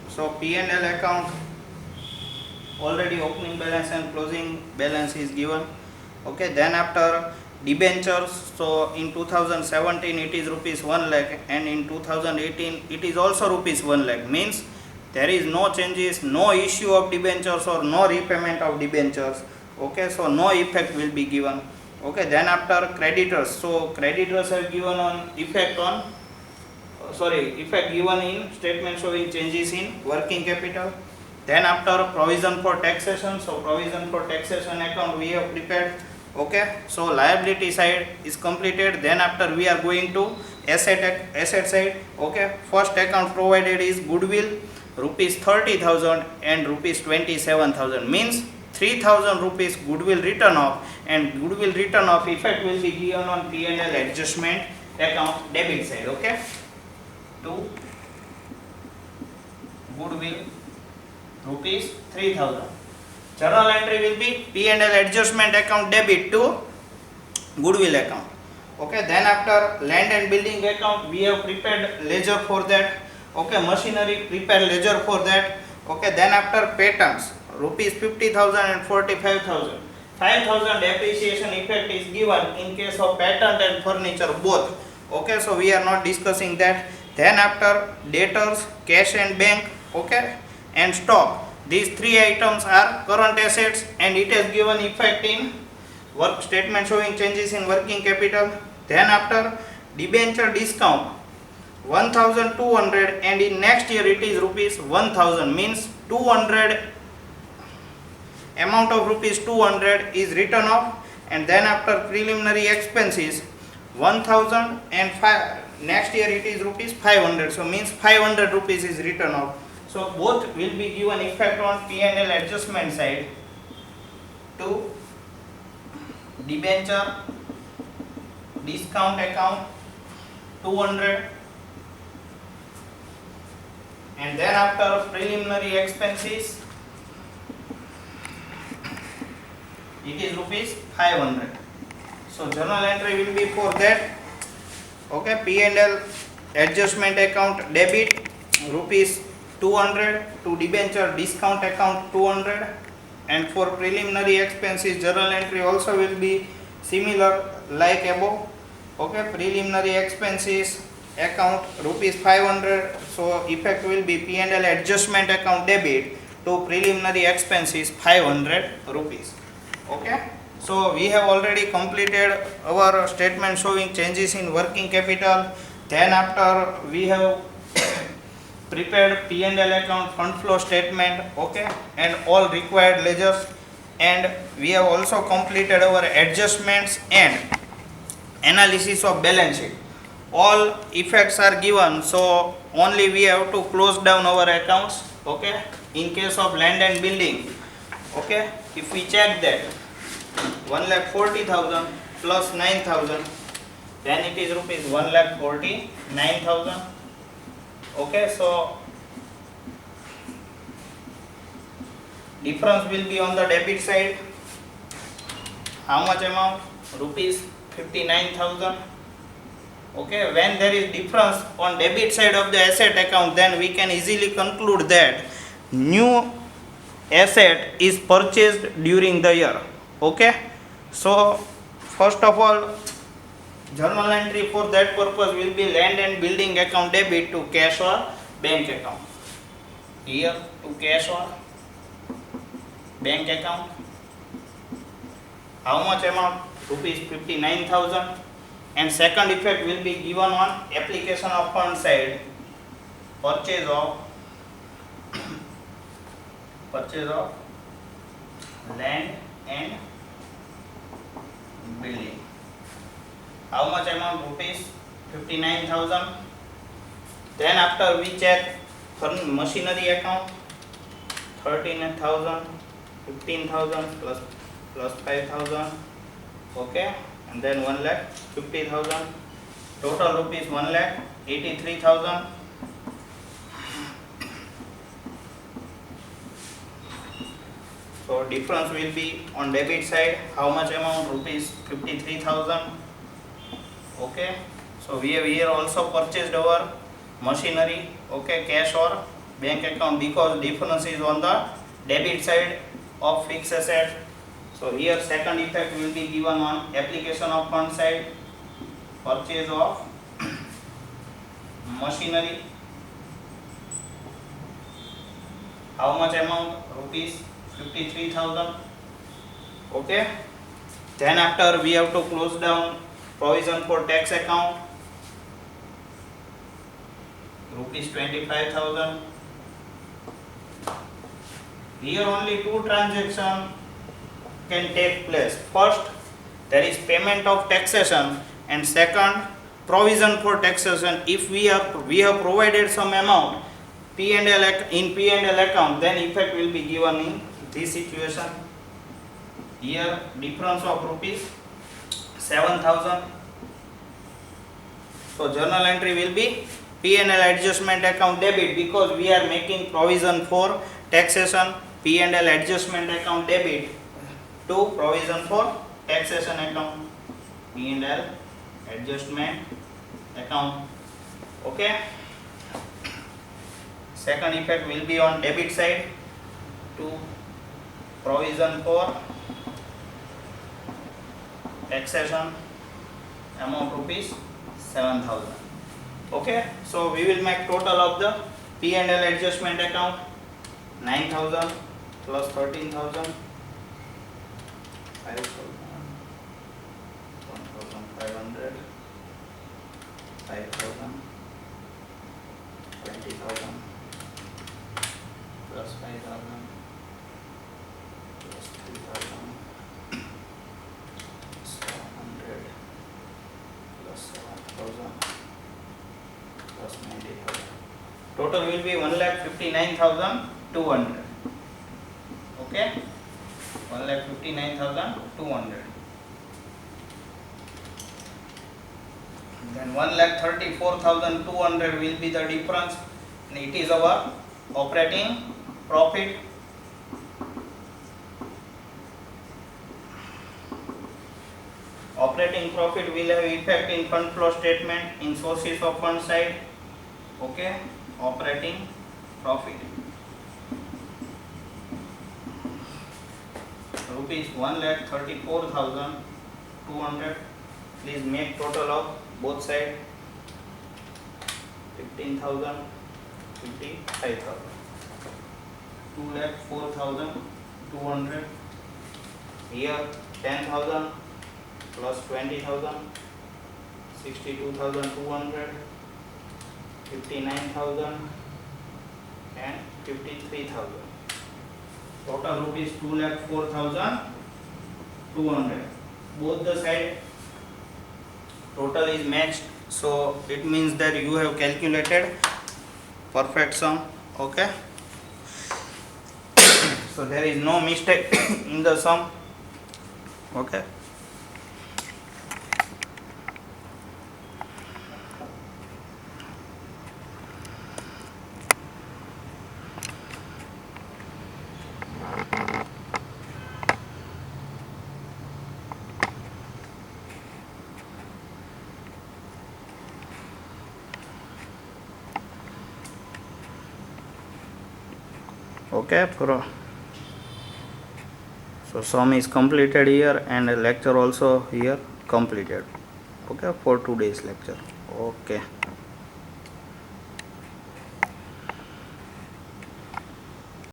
So P&L account, already opening balance and closing balance is given. Okay, then after debentures, so in 2017 it is rupees 1 lakh and in 2018 it is also rupees 1 lakh, means there is no changes, no issue of debentures or no repayment of debentures. Okay, so no effect will be given. Okay, then after creditors, so creditors are given on effect on effect given in statement showing changes in working capital. Then after provision for taxation, so provision for taxation account we have prepared. Okay, so liability side is completed. Then after we are going to asset side. Okay, first account provided is goodwill rupees 30,000 and rupees 27,000, means 3,000 rupees goodwill written off, and goodwill written off effect will be given on P&L adjustment account debit side. Okay, to goodwill rupees 3,000. Journal entry will be P&L adjustment account debit to goodwill account. Okay, then after land and building account we have prepared ledger for that. Okay, machinery prepare ledger for that. Okay, then after patents rupees 50,000 and 45,000. 5,000 depreciation effect is given in case of patent and furniture both. Okay, so we are not discussing that. Then after debtors, cash and bank, okay, and stock. These three items are current assets and it has given effect in work statement showing changes in working capital. Then after debenture discount 1,200 and in next year it is rupees 1,000, means 200 amount of rupees 200 is written off. And then after preliminary expenses 1,000 and next year it is rupees 500, so means 500 rupees is written off. So both will be given effect on P&L adjustment side to debenture discount account 200, and then after preliminary expenses it is rupees 500. So journal entry will be for that. Okay, P&L adjustment account debit rupees 200 to debenture discount account 200, and for preliminary expenses journal entry also will be similar like above. Okay, preliminary expenses account rupees 500, so effect will be P&L adjustment account debit to preliminary expenses 500 rupees. Okay, so we have already completed our statement showing changes in working capital. Then after we have prepared P&L account fund flow statement, okay, and all required ledgers, and we have also completed our adjustments and analysis of balance sheet. All effects are given, so only we have to close down our accounts. Okay, in case of land and building, okay, if we check that 1,40,000 plus 9,000, then it is rupees 1,49,000. Okay, so difference will be on the debit side. How much amount? Rupees 59,000. Okay, when there is difference on debit side of the asset account, then we can easily conclude that new asset is purchased during the year. Okay, so first of all, journal entry for that purpose will be land and building account debit to cash or bank account. Here to cash or bank account. How much amount? Rupees 59,000. And second effect will be given on application of fund side, purchase of land and building. How much amount? Rupees 59,000. Then after we check for machinery account 13,000, 15,000 plus 5,000. Okay, and then 1,50,000. Total rupees 1,83,000. So difference will be on debit side. How much amount? Rupees 53,000. Okay, So we have here also purchased our machinery, okay, cash or bank account, because difference is on the debit side of fixed asset. So here second effect will be given on application of fund side, purchase of machinery. How much amount? Rupees 53,000. Okay. Then after we have to close down provision for tax account, rupees 25,000. Here only two transactions can take place. First, there is payment of taxation, and second, provision for taxation. If we have provided some amount P&L in P&L account, then effect will be given in this situation. Here difference of rupees 7,000. So journal entry will be P&L adjustment account debit, because we are making provision for taxation. P&L adjustment account debit to provision for taxation account, P&L adjustment account. Okay. Second effect will be on debit side to provision for taxation, amount rupees 7,000. Okay, so we will make total of the P&L adjustment account 9,000 plus 13,000, 5,000, 1,500, 5,000, 20,000 plus 5,000 plus 3,000, 700 plus 7,000 plus 90,000. Total will be 1,59,200. Okay, 1,59,200. Then 1,34,200 will be the difference, and it is our operating profit. Operating profit will have effect in fund flow statement in sources of fund side. Okay, operating profit rupees 1,34,200. Please make total of both side 15,000, 55,000, 2,04,200. Here 10,000 plus 20,000, 62,200, 59,000 and 53,000. Total rupees 2,04,200. Both the side total is matched, so it means that you have calculated perfect sum. Okay. So there is no mistake in the sum. Okay. Okay, so sum is completed here, and a lecture also here completed. Okay, for today's lecture. Okay.